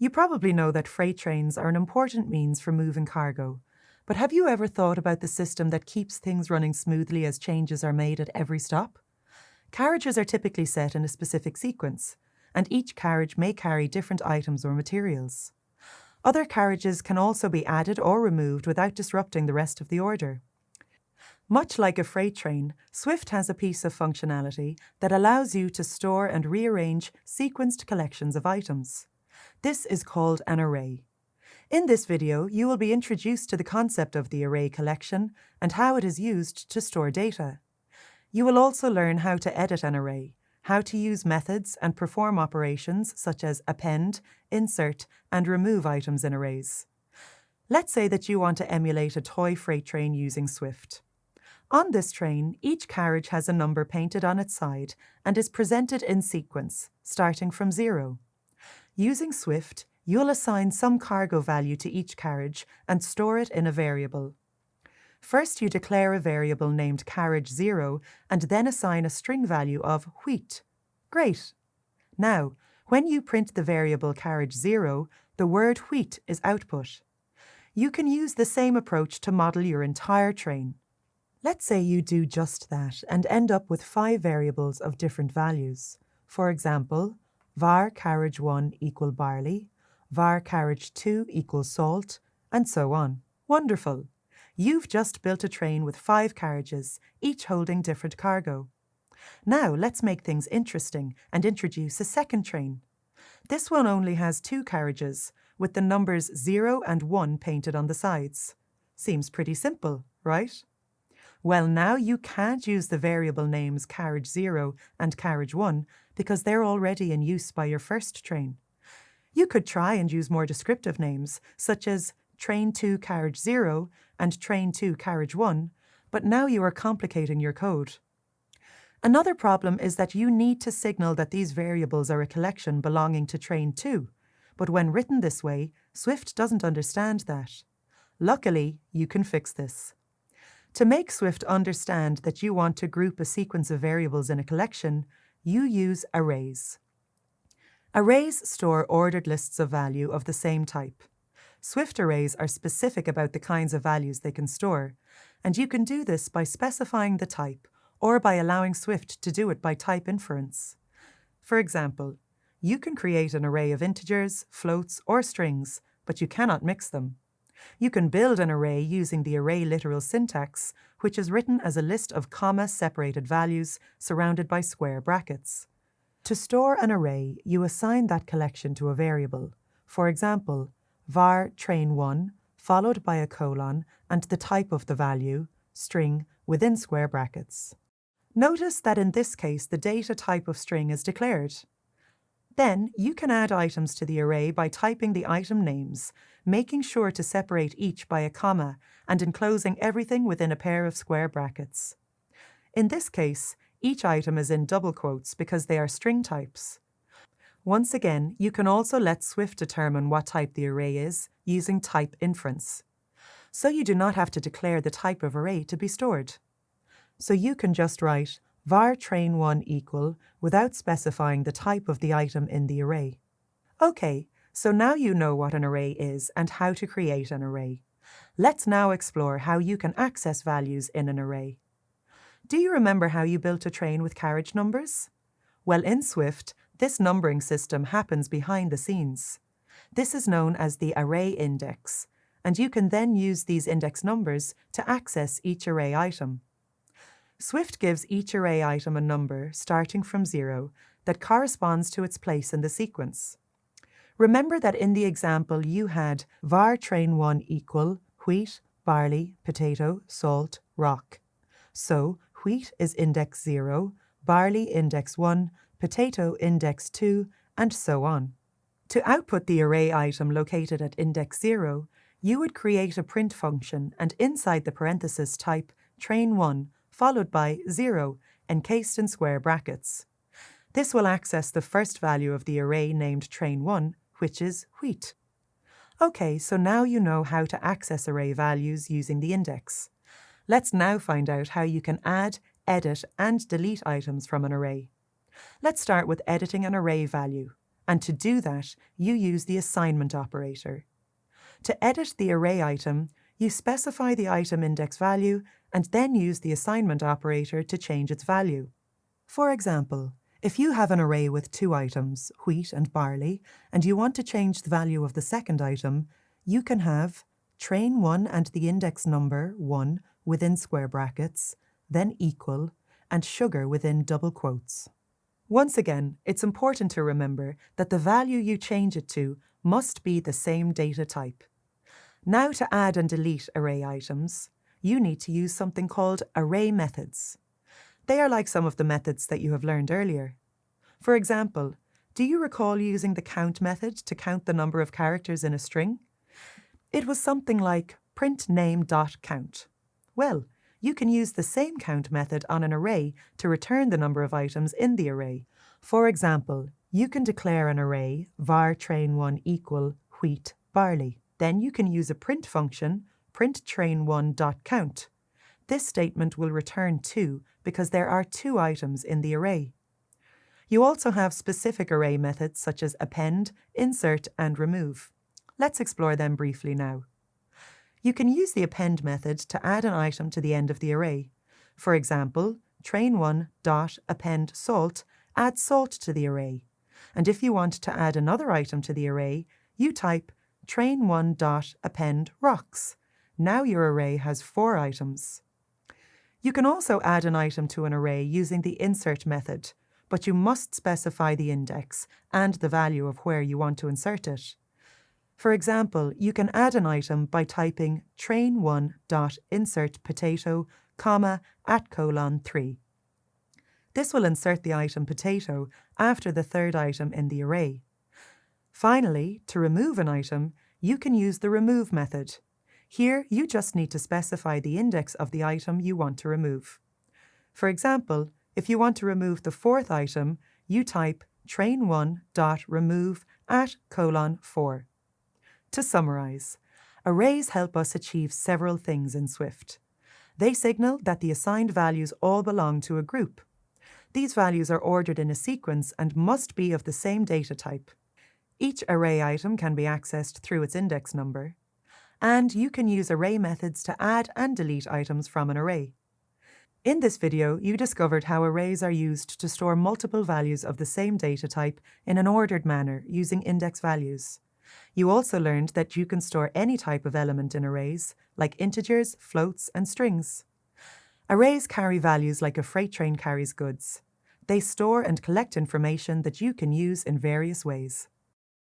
You probably know that freight trains are an important means for moving cargo, but have you ever thought about the system that keeps things running smoothly as changes are made at every stop? Carriages are typically set in a specific sequence, and each carriage may carry different items or materials. Other carriages can also be added or removed without disrupting the rest of the order. Much like a freight train, Swift has a piece of functionality that allows you to store and rearrange sequenced collections of items. This is called an array. In this video, you will be introduced to the concept of the array collection and how it is used to store data. You will also learn how to edit an array, how to use methods and perform operations such as append, insert, and remove items in arrays. Let's say that you want to emulate a toy freight train using Swift. On this train, each carriage has a number painted on its side and is presented in sequence, starting from 0. Using Swift, you'll assign some cargo value to each carriage and store it in a variable. First, you declare a variable named carriage 0 and then assign a string value of wheat. Great! Now, when you print the variable carriage 0, the word wheat is output. You can use the same approach to model your entire train. Let's say you do just that and end up with 5 variables of different values. For example, var carriage 1 equal barley, var carriage 2 equals salt, and so on. Wonderful! You've just built a train with 5 carriages, each holding different cargo. Now let's make things interesting and introduce a second train. This one only has 2 carriages, with the numbers 0 and 1 painted on the sides. Seems pretty simple, right? Well, now you can't use the variable names carriage 0 and carriage 1 because they're already in use by your first train. You could try and use more descriptive names, such as train 2 carriage 0 and train 2 carriage 1, but now you are complicating your code. Another problem is that you need to signal that these variables are a collection belonging to train 2, but when written this way, Swift doesn't understand that. Luckily, you can fix this. To make Swift understand that you want to group a sequence of variables in a collection, you use arrays. Arrays store ordered lists of value of the same type. Swift arrays are specific about the kinds of values they can store, and you can do this by specifying the type or by allowing Swift to do it by type inference. For example, you can create an array of integers, floats, or strings, but you cannot mix them. You can build an array using the array literal syntax, which is written as a list of comma-separated values surrounded by square brackets. To store an array, you assign that collection to a variable. For example, var train1, followed by a colon and the type of the value, string, within square brackets. Notice that in this case the data type of string is declared. Then you can add items to the array by typing the item names, making sure to separate each by a comma and enclosing everything within a pair of square brackets. In this case, each item is in double quotes because they are string types. Once again, you can also let Swift determine what type the array is using type inference. So you do not have to declare the type of array to be stored. So you can just write var train1 equal without specifying the type of the item in the array. Okay, so now you know what an array is and how to create an array. Let's now explore how you can access values in an array. Do you remember how you built a train with carriage numbers? Well, in Swift, this numbering system happens behind the scenes. This is known as the array index, and you can then use these index numbers to access each array item. Swift gives each array item a number starting from 0 that corresponds to its place in the sequence. Remember that in the example you had var train1 equal wheat, barley, potato, salt, rock. So wheat is index 0, barley index 1, potato index 2, and so on. To output the array item located at index 0, you would create a print function and inside the parenthesis type train1 followed by 0, encased in square brackets. This will access the first value of the array named train1, which is wheat. Okay, so now you know how to access array values using the index. Let's now find out how you can add, edit, and delete items from an array. Let's start with editing an array value. And to do that, you use the assignment operator. To edit the array item, you specify the item index value and then use the assignment operator to change its value. For example, if you have an array with 2 items, wheat and barley, and you want to change the value of the second item, you can have train1 and the index number 1 within square brackets, then equal, and sugar within double quotes. Once again, it's important to remember that the value you change it to must be the same data type. Now to add and delete array items, you need to use something called array methods. They are like some of the methods that you have learned earlier. For example, do you recall using the count method to count the number of characters in a string? It was something like printName.count. Well, you can use the same count method on an array to return the number of items in the array. For example, you can declare an array var train1 equal wheat barley. Then you can use a print function, printtrain1.count. This statement will return 2 because there are 2 items in the array. You also have specific array methods such as append, insert, and remove. Let's explore them briefly now. You can use the append method to add an item to the end of the array. For example, train1.append salt adds salt to the array. And if you want to add another item to the array, you type train1.append rocks. Now your array has 4 items. You can also add an item to an array using the insert method, but you must specify the index and the value of where you want to insert it. For example, you can add an item by typing train1.insert potato, @:3. This will insert the item potato after the third item in the array. Finally, to remove an item, you can use the remove method. Here, you just need to specify the index of the item you want to remove. For example, if you want to remove the 4th item, you type train1.remove @:4. To summarize, arrays help us achieve several things in Swift. They signal that the assigned values all belong to a group. These values are ordered in a sequence and must be of the same data type. Each array item can be accessed through its index number. And you can use array methods to add and delete items from an array. In this video, you discovered how arrays are used to store multiple values of the same data type in an ordered manner using index values. You also learned that you can store any type of element in arrays, like integers, floats, and strings. Arrays carry values like a freight train carries goods. They store and collect information that you can use in various ways.